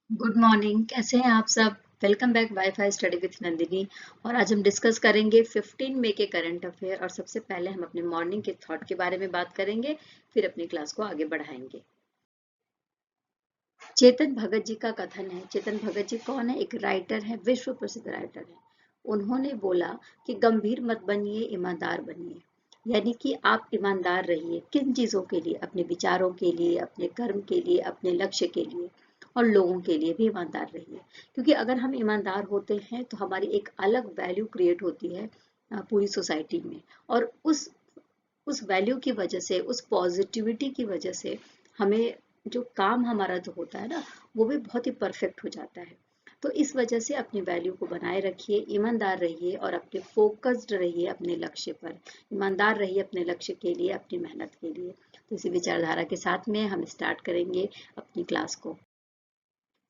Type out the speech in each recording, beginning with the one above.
Good morning. कैसे हैं आप सब? Welcome back wifi study with Nandini. और आज हम डिस्कस करेंगे 15 मई के करंट अफेयर। और सबसे पहले हम अपने मॉर्निंग के थॉट के बारे में बात करेंगे, फिर अपनी क्लास को आगे बढ़ाएंगे। चेतन भगत जी का कथन है। चेतन भगत जी कौन है? एक राइटर है, विश्व प्रसिद्ध राइटर है। उन्होंने बोला कि गंभीर मत बनिए, ईमानदार बनिए। यानी कि आप ईमानदार रहिए। किन चीजों के लिए? अपने विचारों के लिए, अपने कर्म के लिए, अपने लक्ष्य के लिए, और लोगों के लिए भी ईमानदार रहिए। क्योंकि अगर हम ईमानदार होते हैं तो हमारी एक अलग वैल्यू क्रिएट होती है पूरी सोसाइटी में। और उस वैल्यू की वजह से, उस पॉजिटिविटी की वजह से हमें जो काम हमारा जो होता है ना, वो भी बहुत ही परफेक्ट हो जाता है। तो इस वजह से अपनी वैल्यू को बनाए रखिए, ईमानदार रहिए और अपने फोकस्ड रहिए अपने लक्ष्य पर। ईमानदार रहिए अपने लक्ष्य के लिए, अपनी मेहनत के लिए। तो इसी विचारधारा के साथ में हम स्टार्ट करेंगे अपनी क्लास को।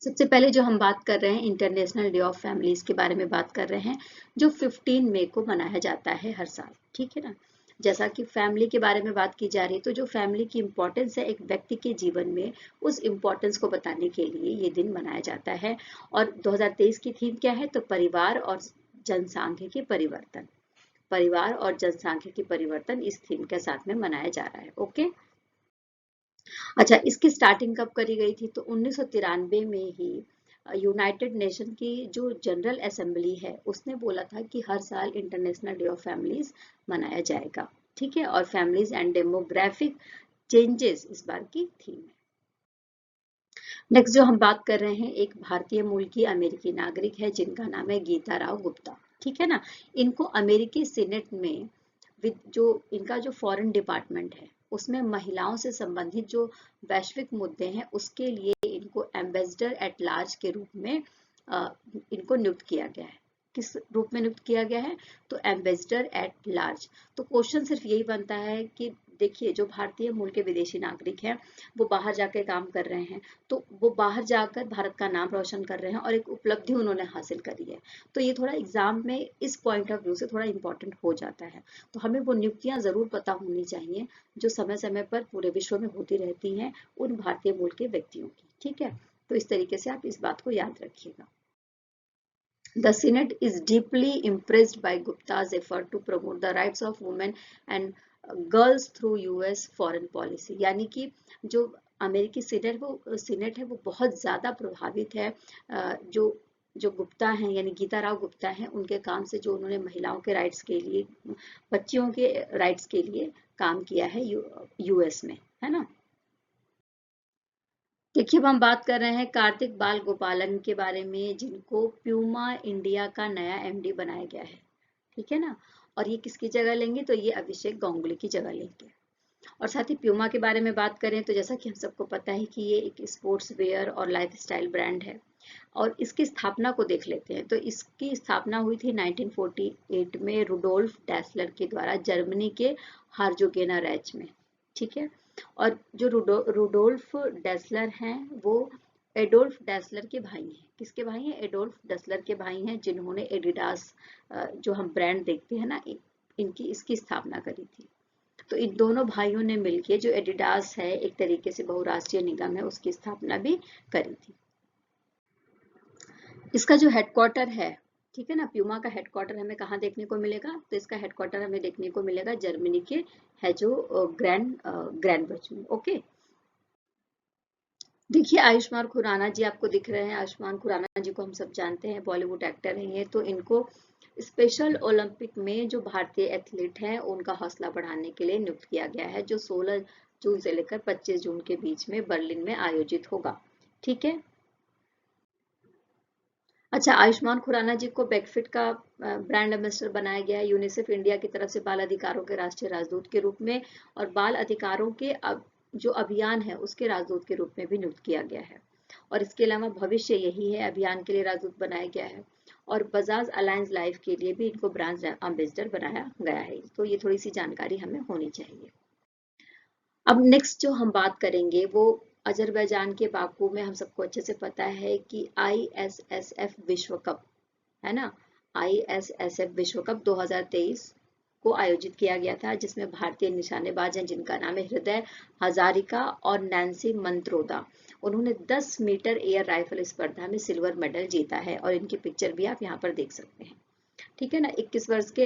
सबसे पहले जो हम बात कर रहे हैं, इंटरनेशनल डे ऑफ फैमिलीज के बारे में बात कर रहे हैं, जो 15 मई को मनाया जाता है हर साल। ठीक है ना? जैसा कि फैमिली के बारे में बात की जा रही है, तो जो फैमिली की इंपॉर्टेंस है एक व्यक्ति के जीवन में, उस इंपॉर्टेंस को बताने के लिए ये दिन मनाया जाता है। और 2023 की थीम क्या है? तो परिवार और जनसांख्यिकी परिवर्तन। परिवार और जनसांख्यिकी परिवर्तन इस थीम के साथ में मनाया जा रहा है। ओके। अच्छा, इसकी स्टार्टिंग कब करी गई थी? तो 1993 में ही यूनाइटेड नेशन की जो जनरल असेंबली है, उसने बोला था कि हर साल इंटरनेशनल डे ऑफ फैमिलीज मनाया जाएगा। ठीक है? और फैमिलीज एंड डेमोग्राफिक चेंजेस इस बार की थीम है। नेक्स्ट जो हम बात कर रहे हैं, एक भारतीय मूल की अमेरिकी नागरिक है जिनका नाम है गीता राव गुप्ता। ठीक है ना? इनको अमेरिकी सीनेट में जो इनका जो फॉरेन डिपार्टमेंट है, उसमें महिलाओं से संबंधित जो वैश्विक मुद्दे हैं, उसके लिए इनको एम्बेसडर एट लार्ज के रूप में इनको नियुक्त किया गया है। किस रूप में नियुक्त किया गया है? तो एम्बेसडर एट लार्ज। तो क्वेश्चन सिर्फ यही बनता है कि देखिए, जो भारतीय मूल के विदेशी नागरिक हैं, वो बाहर जाकर काम कर रहे हैं, तो वो बाहर जाकर भारत का नाम रोशन कर रहे हैं और एक उपलब्धि उन्होंने हासिल करी है। तो ये थोड़ा एग्जाम में इस पॉइंट ऑफ व्यू से थोड़ा इंपॉर्टेंट हो जाता है। तो हमें वो नियुक्तियां जरूर पता होनी चाहिए जो समय समय पर पूरे विश्व में होती रहती हैं उन भारतीय मूल के व्यक्तियों की। ठीक है? तो इस तरीके से आप इस बात को याद रखिएगा। The Senate is deeply impressed by Gupta's effort to promote the rights of women and girls through US foreign policy। यानी कि जो अमेरिकी सीनेट है वो बहुत ज्यादा प्रभावित है जो जो गुप्ता हैं, यानी गीता राव गुप्ता हैं, उनके काम से, जो उन्होंने महिलाओं के राइट्स के लिए, बच्चियों के राइट्स के लिए काम किया है यूएस में। है ना? देखिए, अब हम बात कर रहे हैं कार्तिक बाल गोपालन के बारे में, जिनको प्यूमा इंडिया का नया एमडी बनाया गया है। ठीक है ना? और ये किसकी जगह लेंगे? तो ये अभिषेक गांगुली की जगह लेंगे। और साथ ही प्यूमा के बारे में बात करें तो जैसा कि हम सबको पता है कि ये एक स्पोर्ट्स वेयर और लाइफस्टाइल ब्रांड है। और इसकी स्थापना को देख लेते हैं। तो इसकी स्थापना हुई थी 1948 में रुडोल्फ डैसलर के द्वारा, जर्मनी के हार्जोगेना रैच में। ठीक है? और जो रुडोल्फ डेसलर हैं, वो एडोल्फ डेसलर के भाई हैं। किसके भाई हैं? एडोल्फ डेसलर के भाई हैं, जिन्होंने एडिडास जो हम ब्रांड देखते हैं ना, इनकी इसकी स्थापना करी थी। तो इन दोनों भाइयों ने मिलकर जो एडिडास है, एक तरीके से बहुराष्ट्रीय निगम है, उसकी स्थापना भी करी थी। इसका जो हेडक्वार्टर है, ठीक है ना, प्यूमा का हेडक्वार्टर हमें कहाँ देखने को मिलेगा? तो इसका हेडक्वार्टर हमें देखने को मिलेगा जर्मनी के है जो ग्रैंडबर्च में। ओके। देखिए, आयुष्मान खुराना जी आपको दिख रहे हैं। आयुष्मान खुराना जी को हम सब जानते हैं, बॉलीवुड एक्टर हैं ये। तो इनको स्पेशल ओलंपिक में जो भारतीय एथलीट हैं, उनका हौसला बढ़ाने के लिए नियुक्त किया गया है, जो 16 जून से लेकर 25 जून के बीच में बर्लिन में आयोजित होगा। ठीक है? अच्छा, आयुष्मान खुराना जी को बेकफिट का ब्रांड एम्बेसडर बनाया गया है यूनिसेफ इंडिया की तरफ से, बाल अधिकारों के राष्ट्रीय राजदूत के रूप में, और बाल अधिकारों के जो अभियान है उसके राजदूत के रूप में भी नियुक्त किया गया है। और इसके अलावा भविष्य यही है अभियान के लिए राजदूत बनाया गया है। और बजाज अलायंस लाइफ के लिए भी इनको ब्रांड एम्बेसडर बनाया गया है। तो ये थोड़ी सी जानकारी हमें होनी चाहिए। अब नेक्स्ट जो हम बात करेंगे, वो अजरबैजान के बाकू में, हम सबको अच्छे से पता है कि ISSF विश्व कप, है ना, ISSF विश्व कप 2023 को आयोजित किया गया था, जिसमें भारतीय निशानेबाज हैं जिनका नाम है हृदय हजारिका और नैन्सी मंत्रोदा, उन्होंने 10 मीटर एयर राइफल स्पर्धा में सिल्वर मेडल जीता है और इनकी पिक्चर भी आप यहाँ पर देख सकते हैं। ठीक है ना। 21 वर्ष के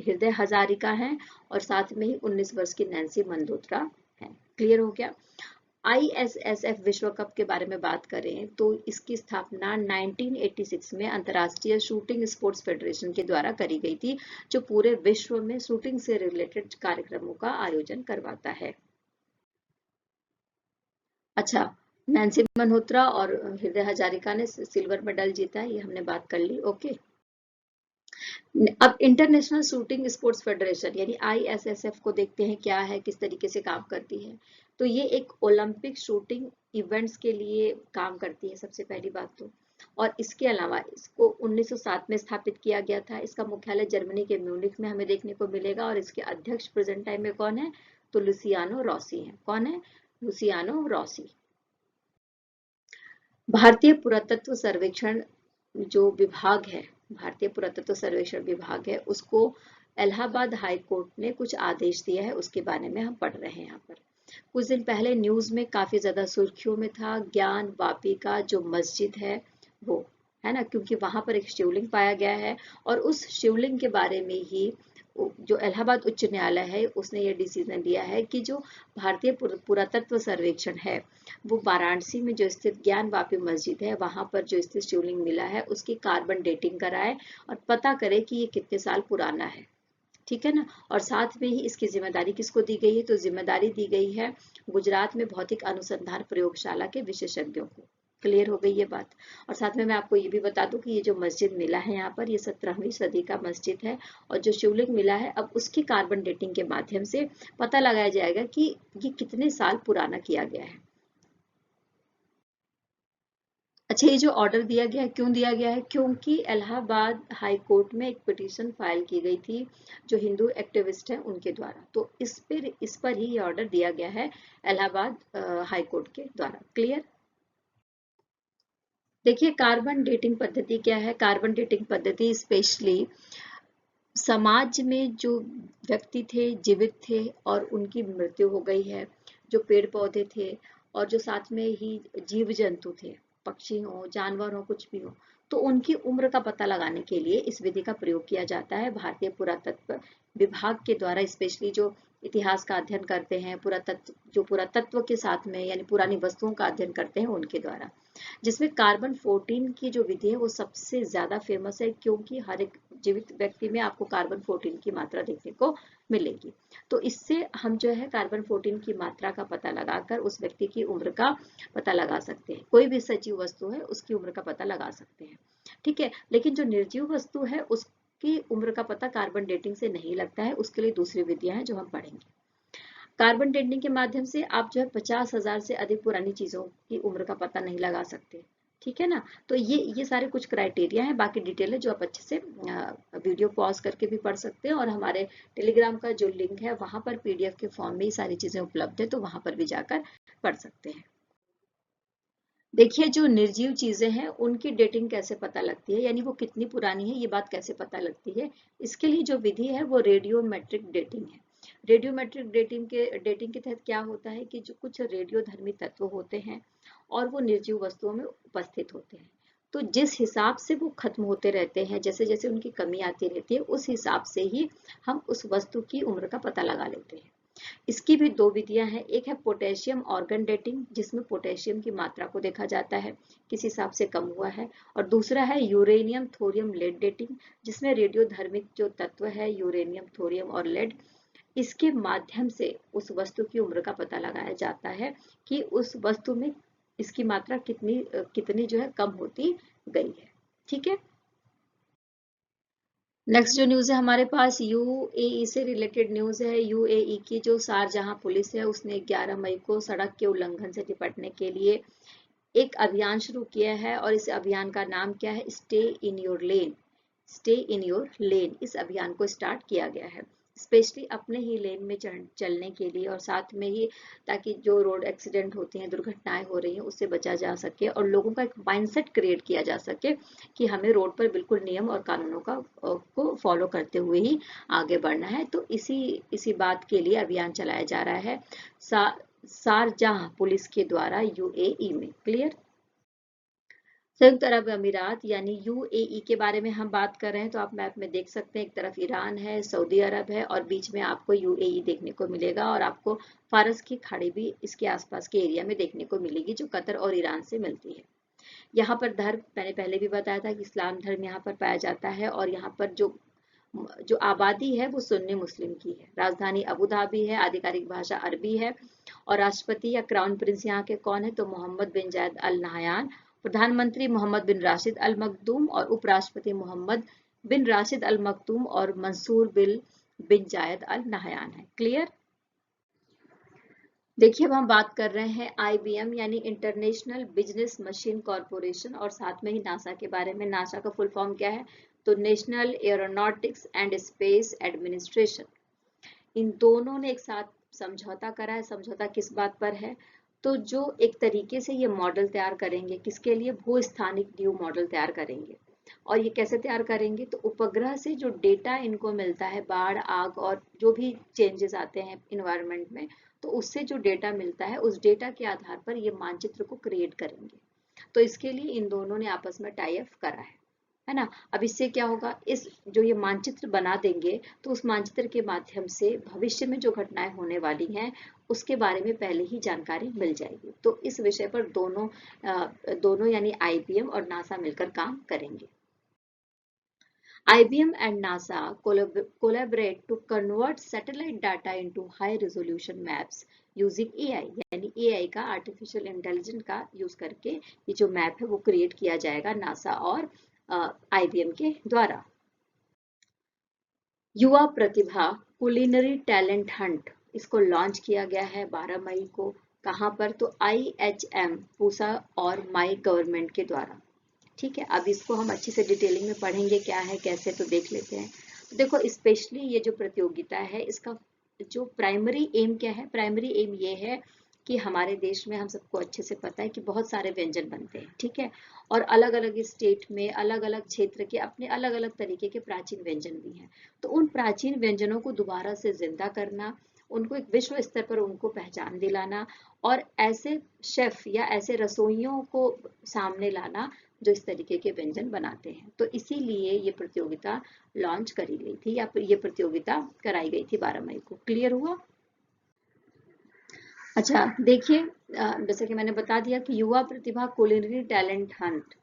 हृदय हजारिका हैं और साथ में ही 19 वर्ष की नैन्सी मंदोत्रा है। क्लियर हो गया। ISSF विश्व कप के बारे में बात करें तो इसकी स्थापना 1986 में अंतर्राष्ट्रीय शूटिंग स्पोर्ट्स फेडरेशन के द्वारा करी गई थी, जो पूरे विश्व में शूटिंग से रिलेटेड कार्यक्रमों का आयोजन करवाता है। अच्छा, नैन्सी मल्होत्रा और हृदय हजारिका ने सिल्वर मेडल जीता है, ये हमने बात कर ली। ओके। अब इंटरनेशनल शूटिंग स्पोर्ट्स फेडरेशन यानी ISSF को देखते हैं क्या है, किस तरीके से काम करती है। तो ये एक ओलंपिक शूटिंग इवेंट्स के लिए काम करती है सबसे पहली बात तो। और इसके अलावा इसको 1907 में स्थापित किया गया था। इसका मुख्यालय जर्मनी के म्यूनिख में हमें देखने को मिलेगा और इसके अध्यक्ष प्रेजेंट टाइम में कौन है? तो लुसियानो रॉसी है। कौन है? Luciano Rossi. भारतीय पुरातत्व सर्वेक्षण जो विभाग है, भारतीय पुरातत्व सर्वेक्षण विभाग है, उसको इलाहाबाद हाई कोर्ट ने कुछ आदेश दिया है, उसके बारे में हम पढ़ रहे हैं यहाँ पर। कुछ दिन पहले न्यूज में काफी ज्यादा सुर्खियों में था ज्ञान वापी का जो मस्जिद है वो, है ना, क्योंकि वहां पर एक शिवलिंग पाया गया है और उस शिवलिंग के बारे में ही जो इलाहाबाद उच्च न्यायालय है उसने ये डिसीजन लिया है कि जो भारतीय पुरातत्व सर्वेक्षण है वो वाराणसी में जो स्थित ज्ञान वापी मस्जिद है वहां पर जो स्थित शिवलिंग मिला है उसकी कार्बन डेटिंग कराए और पता करे कि ये कितने साल पुराना है। ठीक है ना। और साथ में ही इसकी जिम्मेदारी किसको दी गई है? तो जिम्मेदारी दी गई है गुजरात में भौतिक अनुसंधान प्रयोगशाला के विशेषज्ञों को। क्लियर हो गई ये बात। और साथ में मैं आपको ये भी बता दूं कि ये जो मस्जिद मिला है यहाँ पर, ये 17वीं सदी का मस्जिद है और जो शिवलिंग मिला है अब उसकी कार्बन डेटिंग के माध्यम से पता लगाया जाएगा कि ये कितने साल पुराना किया गया है। अच्छा, ये जो ऑर्डर दिया गया है क्यों दिया गया है? क्योंकि इलाहाबाद हाई कोर्ट में एक पिटीशन फाइल की गई थी जो हिंदू एक्टिविस्ट हैं उनके द्वारा, तो इस पर ही ये ऑर्डर दिया गया है इलाहाबाद हाई कोर्ट के द्वारा। क्लियर। देखिए कार्बन डेटिंग पद्धति क्या है? कार्बन डेटिंग पद्धति स्पेशली समाज में जो व्यक्ति थे जीवित थे और उनकी मृत्यु हो गई है, जो पेड़ पौधे थे और जो साथ में ही जीव जंतु थे, पक्षी हो जानवर हो कुछ भी हो, तो उनकी उम्र का पता लगाने के लिए इस विधि का प्रयोग किया जाता है भारतीय पुरातत्व विभाग के द्वारा। स्पेशली जो इतिहास का अध्ययन करते हैं, पुरातत्व के साथ में यानी पुरानी वस्तुओं का अध्ययन करते हैं उनके द्वारा, जिसमें कार्बन 14 की जो विधि है वो सबसे ज्यादा फेमस है क्योंकि हर एक जीवित व्यक्ति में आपको कार्बन 14 की मात्रा देखने को मिलेगी। तो इससे हम जो है कार्बन 14 की मात्रा का पता लगाकर उस व्यक्ति की उम्र का पता लगा सकते हैं। कोई भी सजीव वस्तु है उसकी उम्र का पता लगा सकते हैं। ठीक है। लेकिन जो निर्जीव वस्तु है उसकी उम्र का पता कार्बन डेटिंग से नहीं लगता है, उसके लिए दूसरी विधियां हैं जो हम पढ़ेंगे। कार्बन डेटिंग के माध्यम से आप जो है 50,000 से अधिक पुरानी चीजों की उम्र का पता नहीं लगा सकते। ठीक है ना। तो ये सारे कुछ क्राइटेरिया हैं, बाकी डिटेल है जो आप अच्छे से वीडियो पॉज करके भी पढ़ सकते हैं और हमारे टेलीग्राम का जो लिंक है वहां पर PDF के फॉर्म में ये सारी चीजें उपलब्ध है, तो वहां पर भी जाकर पढ़ सकते हैं। देखिए जो निर्जीव चीजें हैं उनकी डेटिंग कैसे पता लगती है, यानी वो कितनी पुरानी है ये बात कैसे पता लगती है? इसके लिए जो विधि है वो रेडियोमेट्रिक डेटिंग है। रेडियोमेट्रिक डेटिंग के तहत क्या होता है कि जो कुछ रेडियोधर्मी तत्व होते हैं और वो निर्जीव वस्तुओं में उपस्थित होते हैं, तो जिस हिसाब से वो खत्म होते रहते हैं, जैसे जैसे उनकी कमी आती रहती है, उस हिसाब से ही हम उस वस्तु की उम्र का पता लगा लेते हैं। इसकी भी दो विधियां हैं। एक है पोटेशियम ऑर्गन डेटिंग जिसमें पोटेशियम की मात्रा को देखा जाता है किस हिसाब से कम हुआ है, और दूसरा है यूरेनियम थोरियम लेड डेटिंग जिसमें रेडियोधर्मिक जो तत्व है यूरेनियम थोरियम और लेड, इसके माध्यम से उस वस्तु की उम्र का पता लगाया जाता है कि उस वस्तु में इसकी मात्रा कितनी कितनी जो है कम होती गई है। ठीक है। नेक्स्ट जो न्यूज है हमारे पास UAE से रिलेटेड न्यूज है। UAE की जो शारजहां पुलिस है उसने 11 मई को सड़क के उल्लंघन से निपटने के लिए एक अभियान शुरू किया है और इस अभियान का नाम क्या है? Stay in your lane. Stay in your lane इस अभियान को स्टार्ट किया गया है स्पेशली अपने ही लेन में चलने के लिए और साथ में ही ताकि जो रोड एक्सीडेंट होते हैं, दुर्घटनाएं हो रही हैं, उससे बचा जा सके और लोगों का एक माइंडसेट क्रिएट किया जा सके कि हमें रोड पर बिल्कुल नियम और कानूनों को फॉलो करते हुए ही आगे बढ़ना है। तो इसी बात के लिए अभियान चलाया जा रहा है। शारजाह पुलिस के द्वारा यूएई में। क्लियर। संयुक्त अरब अमीरात यानी यूएई के बारे में हम बात कर रहे हैं, तो आप मैप में देख सकते हैं, एक तरफ ईरान है, सऊदी अरब है और बीच में आपको यूएई देखने को मिलेगा और आपको फारस की खाड़ी भी इसके आसपास के एरिया में देखने को मिलेगी जो कतर और ईरान से मिलती है। यहाँ पर धर्म मैंने पहले भी बताया था कि इस्लाम धर्म यहाँ पर पाया जाता है और यहाँ पर जो आबादी है वो सुन्नी मुस्लिम की है। राजधानी अबू धाबी है, आधिकारिक भाषा अरबी है और राष्ट्रपति या क्राउन प्रिंस यहाँ के कौन है, तो मोहम्मद बिन जायद अल नहयान, प्रधानमंत्री मोहम्मद बिन राशिद अल मखदूम और उपराष्ट्रपति मोहम्मद बिन राशिद अल मखदूम और मंसूर बिन जायद अल नहयान है। क्लियर। देखिए अब हम बात कर रहे हैं आईबीएम यानी इंटरनेशनल बिजनेस मशीन कॉरपोरेशन और साथ में ही नासा के बारे में। नासा का फुल फॉर्म क्या है, तो national aeronautics and space administration. इन दोनों ने एक साथ समझौता करा है। समझौता किस बात पर है, तो जो एक तरीके से ये मॉडल तैयार करेंगे, किसके लिए, भूस्थानिक ड्यू मॉडल तैयार करेंगे। और ये कैसे तैयार करेंगे, तो उपग्रह से जो डेटा इनको मिलता है, बाढ़, आग और जो भी चेंजेस आते हैं इन्वायरमेंट में, तो उससे जो डेटा मिलता है उस डेटा के आधार पर ये मानचित्र को क्रिएट करेंगे। तो इसके लिए इन दोनों ने आपस में टाई अप करा है ना। अब इससे क्या होगा, इस जो ये मानचित्र बना देंगे तो उस मानचित्र के माध्यम से भविष्य में जो घटनाएं होने वाली हैं उसके बारे में पहले ही जानकारी मिल जाएगी। तो इस विषय पर दोनों यानी आईबीएम और नासा मिलकर काम करेंगे। IBM and NASA collaborate to convert satellite data into high resolution maps using AI, यानी AI का आर्टिफिशियल इंटेलिजेंस का यूज करके ये जो मैप है वो क्रिएट किया जाएगा नासा और IBM के द्वारा। युवा प्रतिभा कुलिनरी टैलेंट हंट, इसको लॉन्च किया गया है 12 मई को। कहाँ पर, तो IHM पूसा और माई गवर्नमेंट के द्वारा। ठीक है, अब इसको हम अच्छे से डिटेलिंग में पढ़ेंगे क्या है कैसे, तो देख लेते हैं। तो देखो स्पेशली ये जो प्रतियोगिता है इसका जो प्राइमरी एम क्या है, प्राइमरी एम ये है कि हमारे देश में हम सबको अच्छे से पता है कि बहुत सारे व्यंजन बनते हैं। ठीक है, और अलग अलग स्टेट में अलग अलग क्षेत्र के अपने अलग अलग तरीके के प्राचीन व्यंजन भी हैं। तो उन प्राचीन व्यंजनों को दोबारा से जिंदा करना, उनको एक विश्व स्तर पर उनको पहचान दिलाना और ऐसे शेफ या ऐसे रसोइयों को सामने लाना जो इस तरीके के व्यंजन बनाते हैं। तो इसीलिए ये प्रतियोगिता लॉन्च करी गई थी या ये प्रतियोगिता कराई गई थी 12 मई को। क्लियर हुआ। अच्छा देखिए, जैसे कि मैंने बता दिया कि युवा प्रतिभा कुलिनरी टैलेंट हंट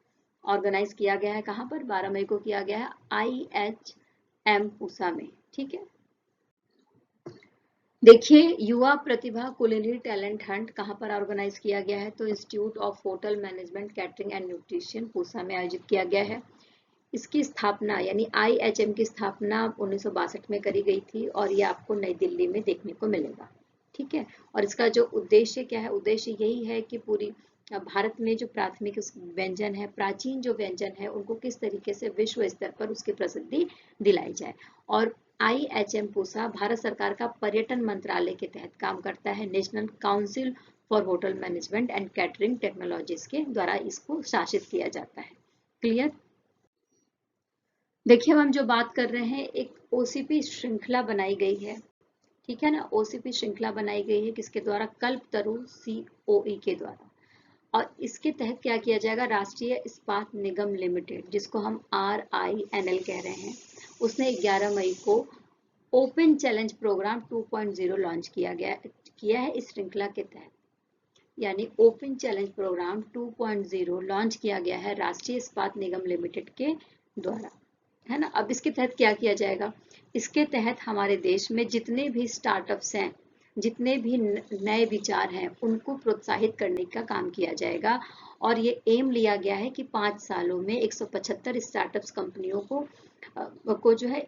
ऑर्गेनाइज किया गया है। कहाँ पर, 12 मई को किया गया है IHM पूसा में। ठीक है, देखिए युवा प्रतिभा कुलिनरी टैलेंट हंट कहाँ पर ऑर्गेनाइज किया गया है, तो institute of hotel management catering and nutrition Pusa में आयोजित किया गया है। इसकी स्थापना यानी IHM की स्थापना 1962 में करी गई थी और ये आपको नई दिल्ली में देखने को मिलेगा। ठीक है, और इसका जो उद्देश्य क्या है, उद्देश्य यही है कि पूरी भारत में जो प्राथमिक व्यंजन है, प्राचीन जो व्यंजन है, उनको किस तरीके से विश्व स्तर पर उसकी प्रसिद्धि दिलाई जाए। और IHM पूसा भारत सरकार का पर्यटन मंत्रालय के तहत काम करता है। National council for hotel management and catering technologies के द्वारा इसको शासित किया जाता है। क्लियर। देखिए हम जो बात कर रहे हैं, एक OCP श्रृंखला बनाई गई है। ठीक है ना, OCP श्रृंखला बनाई गई है किसके द्वारा, कल्पतरु COE के द्वारा। और इसके तहत क्या किया जाएगा, राष्ट्रीय इस्पात निगम लिमिटेड जिसको हम RINL कह रहे हैं, उसने 11 मई को ओपन चैलेंज प्रोग्राम 2.0 लॉन्च किया है इस श्रृंखला के तहत। यानी ओपन चैलेंज प्रोग्राम 2.0 लॉन्च किया गया है राष्ट्रीय इस्पात निगम लिमिटेड के द्वारा, है ना। अब इसके तहत क्या किया जाएगा, इसके तहत हमारे देश में जितने भी स्टार्टअप्स हैं, जितने भी नए विचार हैं, उनको प्रोत्साहित करने का काम किया जाएगा। और ये एम लिया गया है कि 5 सालों में 175 स्टार्टअप्स कंपनियों को जो है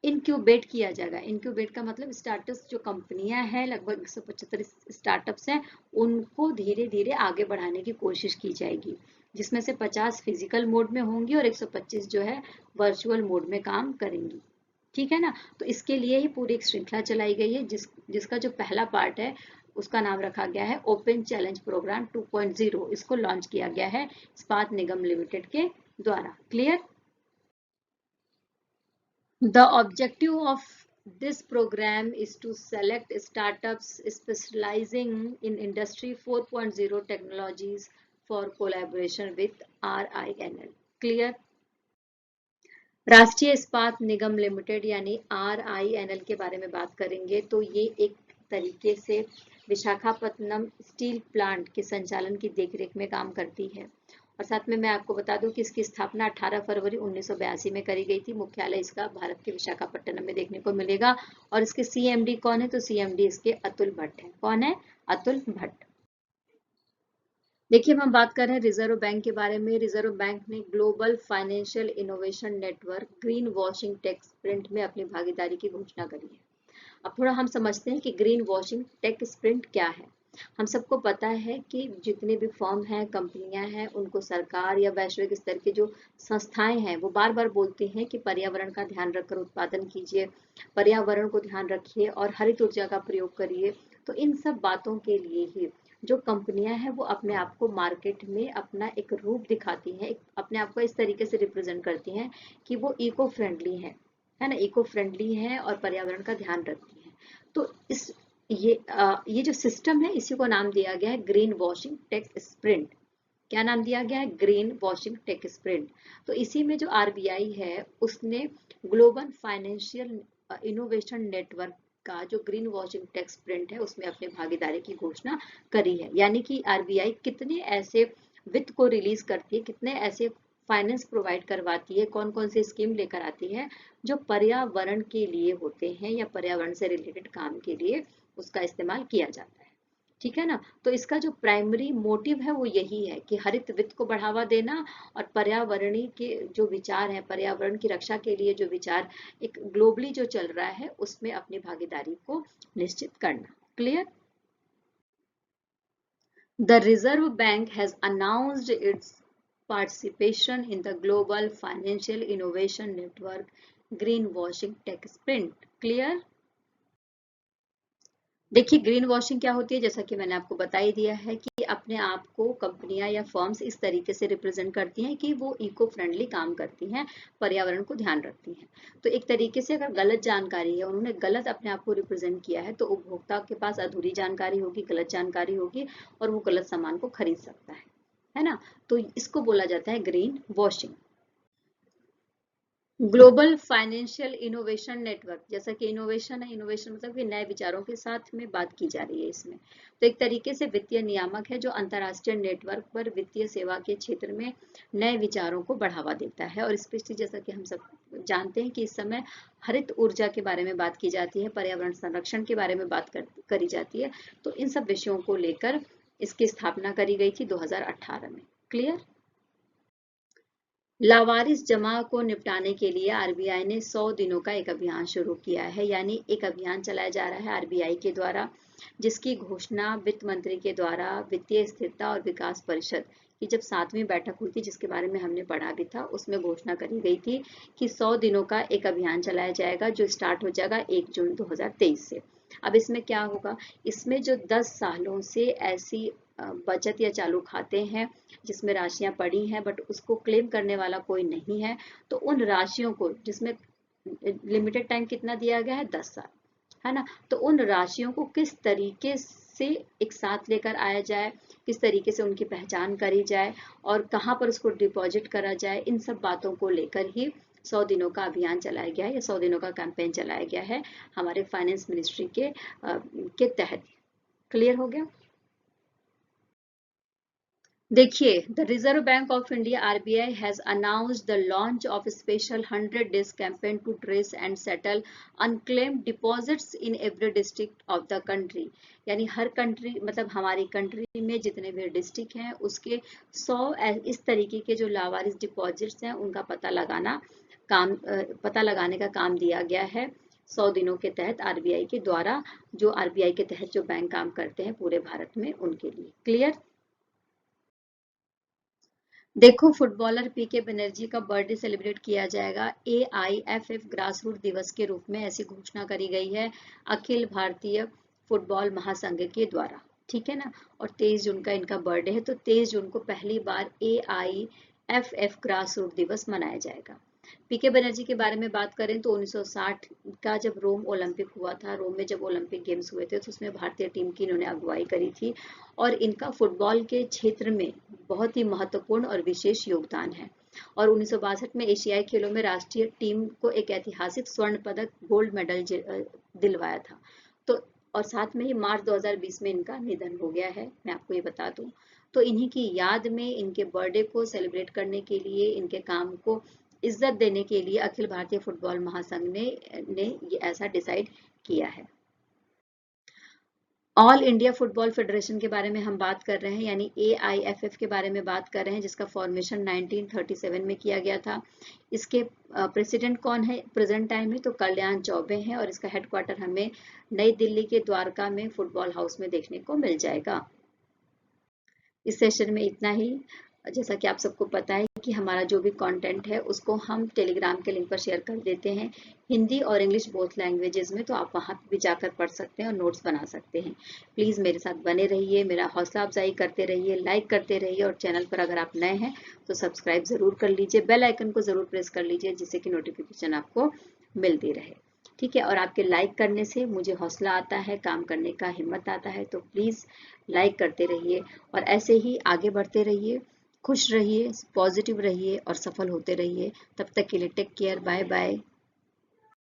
इनक्यूबेट किया जाएगा। इनक्यूबेट का मतलब स्टार्टअप्स जो कंपनियां हैं, लगभग 175 स्टार्टअप्स हैं, उनको धीरे धीरे आगे बढ़ाने की कोशिश की जाएगी, जिसमें से 50 फिजिकल मोड में होंगी और 125 जो है वर्चुअल मोड में काम करेंगी। ठीक है ना, तो इसके लिए ही पूरी एक श्रृंखला चलाई गई है जिसका जो पहला पार्ट है उसका नाम रखा गया है ओपन चैलेंज प्रोग्राम 2.0। इसको लॉन्च किया गया है इस्पात निगम लिमिटेड के द्वारा। Clear. The objective of This program is to select startups specializing in Industry 4.0 technologies for collaboration with RINL. Clear? राष्ट्रीय इस्पात निगम लिमिटेड यानी RINL के बारे में बात करेंगे तो ये एक तरीके से विशाखापत्तनम स्टील प्लांट के संचालन की देखरेख में काम करती है। और साथ में मैं आपको बता दूं कि इसकी स्थापना 18 फरवरी 1982 में करी गई थी। मुख्यालय इसका भारत के विशाखापट्टनम में देखने को मिलेगा। और इसके CMD कौन है? तो CMD इसके अतुल भट्ट है। कौन है? अतुल भट्ट। देखिए, हम बात कर रहे हैं रिजर्व बैंक के बारे में। रिजर्व बैंक ने global financial innovation network green washing tech sprint में अपनी भागीदारी की घोषणा करी है। अब थोड़ा हम समझते हैं कि ग्रीन वॉशिंग टेक स्प्रिंट क्या है। हम सबको पता है कि जितने भी फर्म हैं, कंपनियां हैं, उनको सरकार या वैश्विक स्तर की जो संस्थाएं हैं वो बार बार बोलती हैं कि पर्यावरण का ध्यान रखकर उत्पादन कीजिए, पर्यावरण को ध्यान रखिए और हरित ऊर्जा का प्रयोग करिए। तो इन सब बातों के लिए ही जो कंपनियां हैं वो अपने आप को मार्केट में अपना एक रूप दिखाती हैं, अपने आप को इस तरीके से रिप्रेजेंट करती हैं कि वो इको फ्रेंडली है ना, इको फ्रेंडली है और पर्यावरण का ध्यान रखती है। तो ये जो सिस्टम है इसी को नाम दिया गया है ग्रीन वॉशिंग टेक स्प्रिंट। क्या नाम दिया गया है? Green washing tech sprint. तो इसी में जो RBI है उसने ग्लोबल फाइनेंशियल इनोवेशन नेटवर्क का जो ग्रीन वॉशिंग टेक स्प्रिंट है उसमें अपनी भागीदारी की घोषणा करी है। यानी कि RBI कितने ऐसे वित्त को रिलीज करती है, कितने ऐसे फाइनेंस प्रोवाइड करवाती है, कौन कौन सी स्कीम लेकर आती है जो पर्यावरण के लिए होते हैं या पर्यावरण से रिलेटेड काम के लिए उसका इस्तेमाल किया जाता है। ठीक है ना? तो इसका जो प्राइमरी मोटिव है वो यही है कि हरित वित्त को बढ़ावा देना और पर्यावरणीय के जो विचार हैं, पर्यावरण की रक्षा के लिए जो विचार एक ग्लोबली जो चल रहा है उसमें अपनी भागीदारी को निश्चित करना। Clear? The Reserve Bank has announced its participation in the Global Financial Innovation Network Greenwashing Tech Sprint. Clear? देखिए, ग्रीन वॉशिंग क्या होती है? जैसा कि मैंने आपको बता ही दिया है कि अपने आप को कंपनियां या फर्म्स इस तरीके से रिप्रेजेंट करती हैं कि वो इको फ्रेंडली काम करती हैं, पर्यावरण को ध्यान रखती हैं। तो एक तरीके से अगर गलत जानकारी है, उन्होंने गलत अपने आप को रिप्रेजेंट किया है, तो उपभोक्ता के पास अधूरी जानकारी होगी, गलत जानकारी होगी और वो गलत सामान को खरीद सकता है ना? तो इसको बोला जाता है green washing. Global financial innovation network, जैसा कि इनोवेशन है, इनोवेशन मतलब कि नए विचारों के साथ में बात की जा रही है इसमें। तो एक तरीके से वित्तीय नियामक है जो अंतर्राष्ट्रीय नेटवर्क पर वित्तीय सेवा के क्षेत्र में नए विचारों को बढ़ावा देता है। और स्पेशली जैसा कि हम सब जानते हैं कि इस समय हरित ऊर्जा के बारे में बात की जाती है, पर्यावरण संरक्षण के बारे में बात करी जाती है। तो इन सब विषयों को लेकर इसकी स्थापना करी गई थी 2018 में। क्लियर? लावारिस जमा को निपटाने के लिए RBI ने 100 दिनों का एक अभियान शुरू किया है। यानी एक अभियान चलाया जा रहा है RBI के द्वारा, जिसकी घोषणा वित्त मंत्री के द्वारा वित्तीय स्थिरता और विकास परिषद की जब 7वीं बैठक हुई थी, जिसके बारे में हमने पढ़ा भी था, उसमें घोषणा करी गई थी कि 100 दिनों का एक अभियान चलाया जाएगा जो स्टार्ट हो जाएगा 1 जून 2023 से। अब इसमें क्या होगा? इसमें जो 10 सालों से ऐसी बचत या चालू खाते हैं जिसमें राशियां पड़ी हैं बट उसको क्लेम करने वाला कोई नहीं है, तो उन राशियों को, जिसमें लिमिटेड टाइम कितना दिया गया है? 10 साल, है ना? तो उन राशियों को किस तरीके से एक साथ लेकर आया जाए, किस तरीके से उनकी पहचान करी जाए और कहाँ पर उसको डिपॉजिट करा जाए, इन सब बातों को लेकर ही 100 दिनों का अभियान चलाया गया है या 100 दिनों का कैंपेन चलाया गया है हमारे फाइनेंस मिनिस्ट्री के तहत। क्लियर हो गया? देखिए, the reserve bank of India RBI has announced the launch of special 100 days campaign to trace and settle unclaimed deposits in every district of the country. यानी हर कंट्री, मतलब हमारी कंट्री में जितने भी डिस्ट्रिक्ट हैं उसके 100 इस तरीके के जो लावारिस डिपॉजिट्स हैं उनका पता लगाने का काम दिया गया है 100 दिनों के तहत RBI के द्वारा, जो RBI के तहत जो बैंक काम करते हैं पूरे भारत में उनके लिए। क्लियर? देखो, फुटबॉलर PK बनर्जी का बर्थडे सेलिब्रेट किया जाएगा AIFF ग्रास रूट दिवस के रूप में, ऐसी घोषणा करी गई है अखिल भारतीय फुटबॉल महासंघ के द्वारा। ठीक है ना? और 23 जून का इनका बर्थडे है, तो 23 जून को पहली बार AIFF ग्रास रूट दिवस मनाया जाएगा। पीके बनर्जी के बारे में बात करें तो 1960 का जब रोम ओलंपिक हुआ था, रोम में जब ओलंपिक गेम्स हुए थे तो उसमें भारतीय टीम की इन्होंने अगुवाई करी थी और इनका फुटबॉल के क्षेत्र में बहुत ही महत्वपूर्ण और विशेष योगदान है। और 1962 में एशियाई खेलों में राष्ट्रीय टीम को एक ऐतिहासिक स्वर्ण पदक गोल्ड मेडल दिलवाया था। तो और साथ में ही मार्च 2020 में इनका निधन हो गया है, मैं आपको ये बता दूं। तो इन्हीं की याद में इनके बर्थडे को सेलिब्रेट करने के लिए, इनके काम को इज्जत देने के लिए अखिल भारतीय फुटबॉल महासंघ ने ये ऐसा डिसाइड किया है। ऑल इंडिया फुटबॉल फेडरेशन के बारे में हम बात कर रहे हैं, यानी AIFF के बारे में बात कर रहे हैं, जिसका फॉर्मेशन 1937 में किया गया था। इसके प्रेसिडेंट कौन है प्रेजेंट टाइम में? तो कल्याण चौबे हैं और इसका हेडक्वार्टर हमें नई दिल्ली के द्वारका में फुटबॉल हाउस में देखने को मिल जाएगा। इस सेशन में इतना ही। जैसा कि आप सबको पता है कि हमारा जो भी कंटेंट है उसको हम टेलीग्राम के लिंक पर शेयर कर देते हैं, हिंदी और इंग्लिश बोथ लैंग्वेजेस में, तो आप वहां भी जाकर पढ़ सकते हैं और नोट्स बना सकते हैं। प्लीज़ मेरे साथ बने रहिए, मेरा हौसला अफजाई करते रहिए, लाइक करते रहिए और चैनल पर अगर आप नए हैं तो सब्सक्राइब ज़रूर कर लीजिए, बेल आइकन को ज़रूर प्रेस कर लीजिए जिससे कि नोटिफिकेशन आपको मिलती रहे। ठीक है, और आपके लाइक करने से मुझे हौसला आता है, काम करने का हिम्मत आता है, तो प्लीज़ लाइक करते रहिए और ऐसे ही आगे बढ़ते रहिए, खुश रहिए, पॉजिटिव रहिए और सफल होते रहिए। तब तक के लिए टेक केयर, बाय बाय।